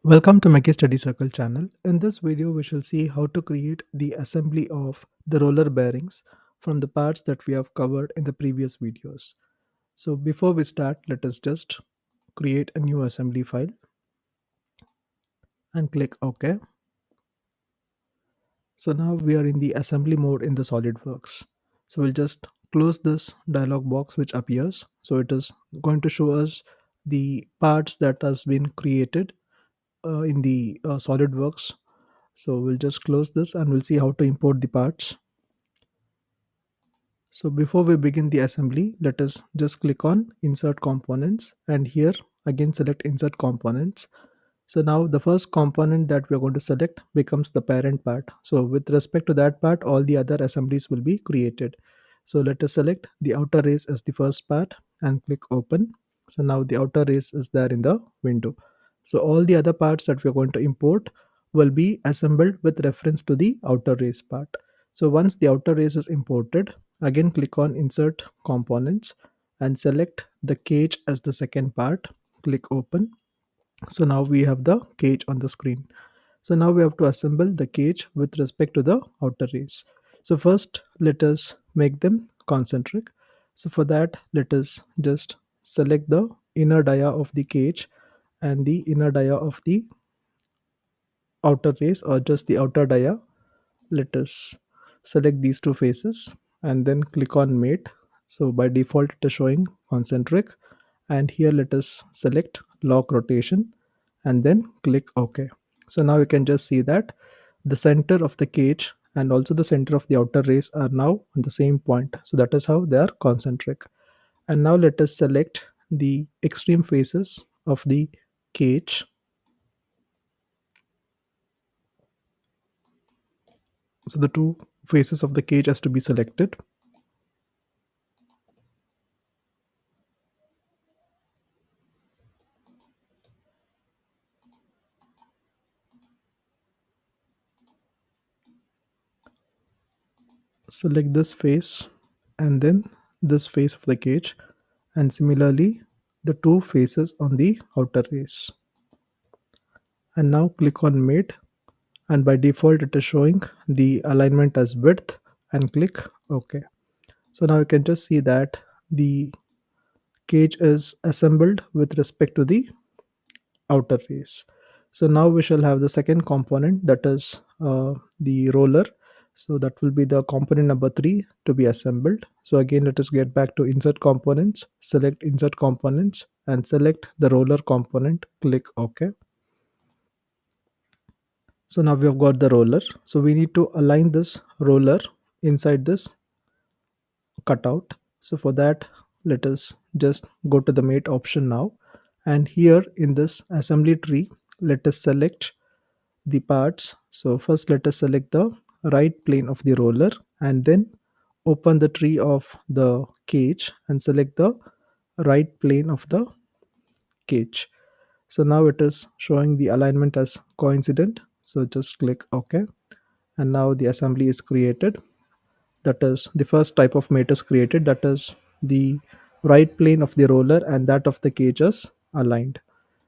Welcome to Mackie Study Circle channel. In this video, we shall see how to create the assembly of the roller bearings from the parts that we have covered in the previous videos. So before we start, let us just create a new assembly file and click OK. So now we are in the assembly mode in the Solidworks. So we'll just close this dialog box which appears. So it is going to show us the parts that has been created in the SolidWorks. So we'll just close this and we'll see how to import the parts. So before we begin the assembly, let us just click on insert components and here again select insert components. So now the first component that we're going to select becomes the parent part. So with respect to that part, all the other assemblies will be created. So let us select the outer race as the first part and click open. So now the outer race is there in the window. So all the other parts that we're going to import will be assembled with reference to the outer race part. So once the outer race is imported, again click on insert components and select the cage as the second part. Click open. So now we have the cage on the screen. So now we have to assemble the cage with respect to the outer race. So first let us make them concentric. So for that let us just select the inner dia of the cage and the inner dia of the outer race, or just the outer dia. Let us select these two faces and then click on mate. So by default it is showing concentric, and here let us select lock rotation and then click OK. So now you can just see that the center of the cage and also the center of the outer race are now on the same point. So that is how they are concentric. And now let us select the extreme faces of the cage. So the two faces of the cage has to be selected. Select this face and then this face of the cage, and similarly the two faces on the outer race. And now click on mate, and by default it is showing the alignment as width, and click OK. So now you can just see that the cage is assembled with respect to the outer race. So now we shall have the second component, that is the roller. So that will be the component number 3 to be assembled. So again let us get back to insert components, select insert components and select the roller component, click OK. So now we have got the roller. So we need to align this roller inside this cutout. So for that let us just go to the mate option now, and here in this assembly tree let us select the parts. So first let us select the right plane of the roller and then open the tree of the cage and select the right plane of the cage. So now it is showing the alignment as coincident. So just click OK. And now the assembly is created. That is the first type of mate is created. That is the right plane of the roller and that of the cage is aligned.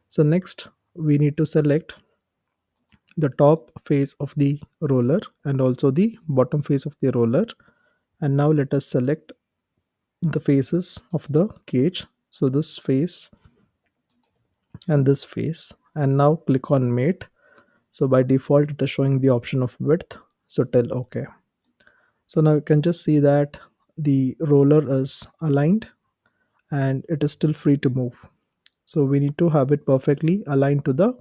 So next we need to select the top face of the roller and also the bottom face of the roller. And now let us select the faces of the cage. So this face and this face, and now click on mate. So by default it is showing the option of width, so tell OK. So now you can just see that the roller is aligned and it is still free to move. So we need to have it perfectly aligned to the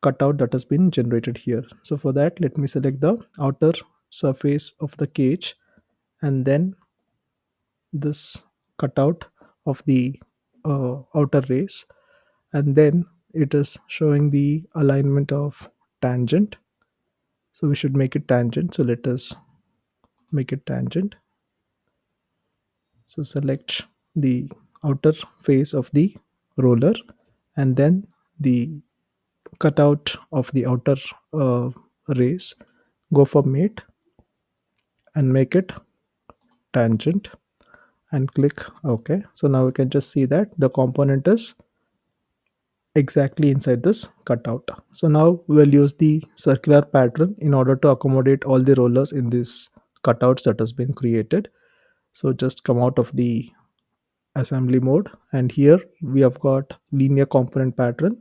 cutout that has been generated here. So for that let me select the outer surface of the cage and then this cutout of the outer race, and then it is showing the alignment of tangent. So we should make it tangent. So let us make it tangent. So select the outer face of the roller and then the cutout of the outer uh, race. Go for mate and make it tangent and click OK. So now we can just see that the component is exactly inside this cutout. So now we'll use the circular pattern in order to accommodate all the rollers in this cutouts that has been created. So just come out of the assembly mode, and here we have got linear component pattern.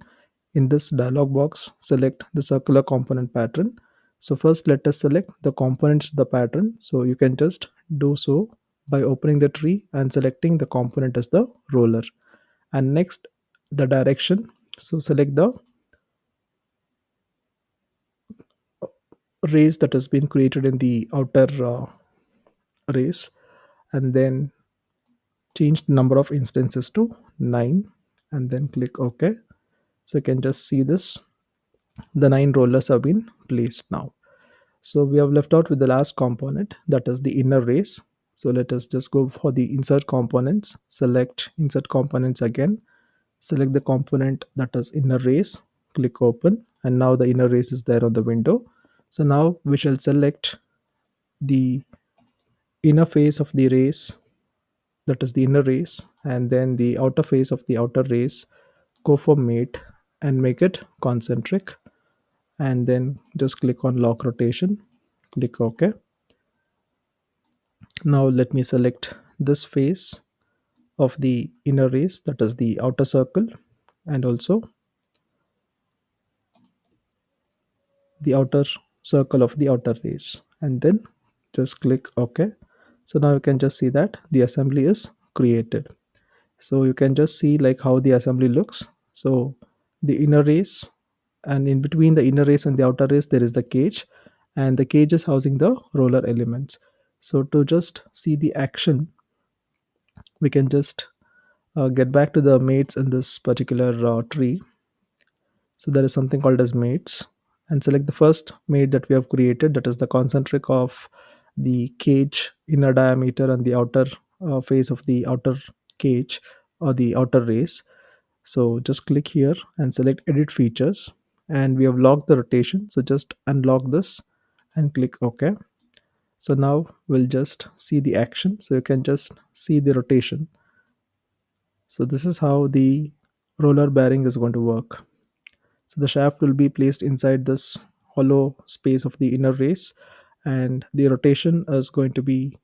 In this dialog box, select the circular component pattern. So first let us select the components of the pattern. So you can just do so by opening the tree and selecting the component as the roller. And next, the direction. So select the race that has been created in the outer race, and then change the number of instances to 9, and then click OK. So you can just see this, the 9 rollers have been placed now. So we have left out with the last component, that is the inner race. So let us just go for the insert components, select insert components again, select the component that is inner race, click open, and now the inner race is there on the window. So now we shall select the inner face of the race, that is the inner race, and then the outer face of the outer race, go for mate and make it concentric, and then just click on lock rotation, click OK. Now let me select this face of the inner race, that is the outer circle, and also the outer circle of the outer race, and then just click OK. So now you can just see that the assembly is created. So you can just see like how the assembly looks. So the inner race, and in between the inner race and the outer race there is the cage, and the cage is housing the roller elements. So to just see the action, we can just get back to the mates in this particular tree. So there is something called as mates, and select the first mate that we have created, that is the concentric of the cage inner diameter and the outer face of the outer cage or the outer race. So just click here and select edit features, and we have locked the rotation, so just unlock this and click OK. So now we'll just see the action, so you can just see the rotation. So this is how the roller bearing is going to work. So the shaft will be placed inside this hollow space of the inner race, and the rotation is going to be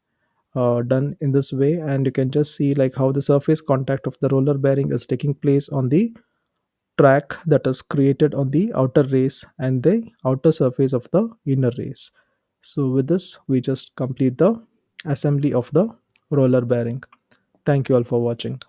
done in this way. And you can just see like how the surface contact of the roller bearing is taking place on the track that is created on the outer race and the outer surface of the inner race. So with this, we just complete the assembly of the roller bearing. Thank you all for watching.